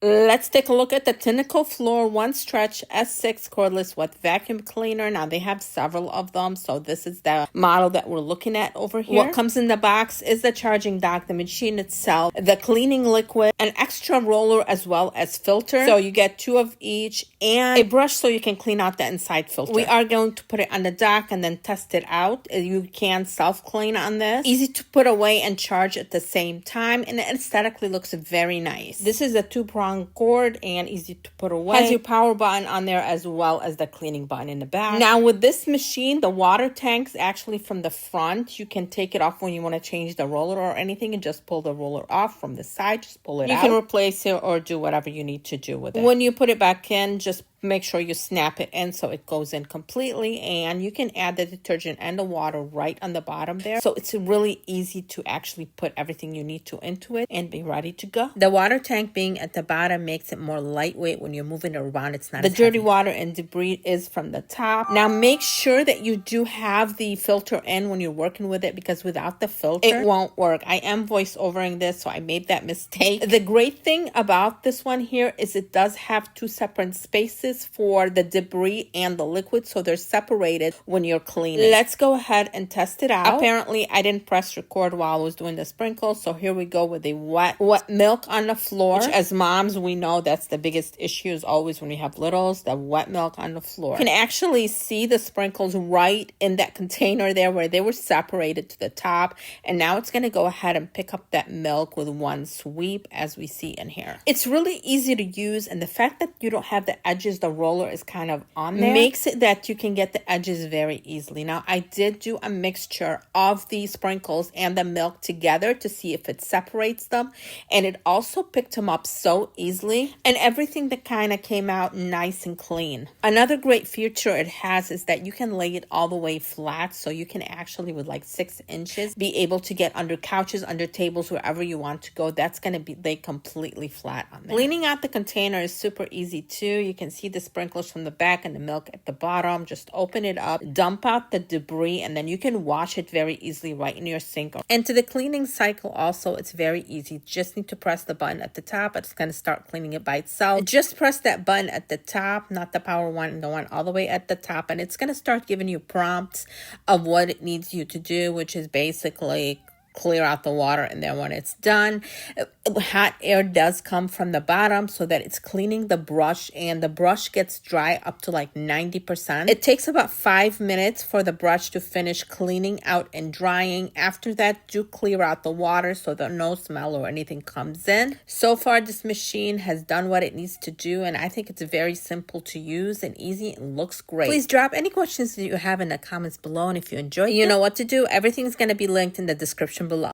Let's take a look at the Tineco Stretch S6 cordless wet vacuum cleaner. Now, they have several of them, so this is the model that we're looking at over here. What comes in the box is the charging dock, the machine itself, the cleaning liquid, an extra roller as well as filter. So you get 2 of each, and a brush so you can clean out the inside filter. We are going to put it on the dock and then test it out. You can self-clean on this. Easy to put away and charge at the same time, and it aesthetically looks very nice. This is a 2-prong cord and easy to put away. Has your power button on there as well as the cleaning button in the back. Now with this machine, the water tank's actually from the front. You can take it off when you want to change the roller or anything and just pull the roller off from the side. Just pull it out. You can replace it or do whatever you need to do with it. When you put it back in, just make sure you snap it in so it goes in completely, and you can add the detergent and the water right on the bottom there. So it's really easy to actually put everything you need to into it and be ready to go. The water tank being at the bottom makes it more lightweight when you're moving it around. It's not the dirty water and debris is from the top. Now make sure that you do have the filter in when you're working with it, because without the filter it won't work. I am voice-overing this, so I made that mistake. The great thing about this one here is it does have 2 separate spaces for the debris and the liquid, so they're separated when you're cleaning. Let's go ahead and test it out. Apparently I didn't press record while I was doing the sprinkles, so here we go with the wet milk on the floor, which as moms we know that's the biggest issue is always when we have littles, the wet milk on the floor. You can actually see the sprinkles right in that container there where they were separated to the top, and now it's going to go ahead and pick up that milk with one sweep, as we see in here. It's really easy to use, and the fact that you don't have the edges, the roller is kind of on there, makes it that you can get the edges very easily. Now I did do a mixture of the sprinkles and the milk together to see if it separates them, and it also picked them up so easily, and everything that kind of came out nice and clean. Another great feature it has is that you can lay it all the way flat, so you can actually with like 6 inches be able to get under couches, under tables, wherever you want to go. That's going to be laid completely flat on there. Cleaning out the container is super easy too. You can see the sprinkles from the back and the milk at the bottom. Just open it up, dump out the debris, and then you can wash it very easily right in your sink. And to the cleaning cycle also, it's very easy. Just need to press the button at the top. It's going to start cleaning it by itself. Just press that button at the top, not the power one, the one all the way at the top, and it's going to start giving you prompts of what it needs you to do, which is basically clear out the water. And then when it's done, hot air does come from the bottom so that it's cleaning the brush, and the brush gets dry up to like 90%. It takes about 5 minutes for the brush to finish cleaning out and drying. After that, do clear out the water so that no smell or anything comes in. So far, this machine has done what it needs to do, and I think it's very simple to use and easy and looks great. Please drop any questions that you have in the comments below, and if you enjoyed, you know what to do. Everything's going to be linked in the description below.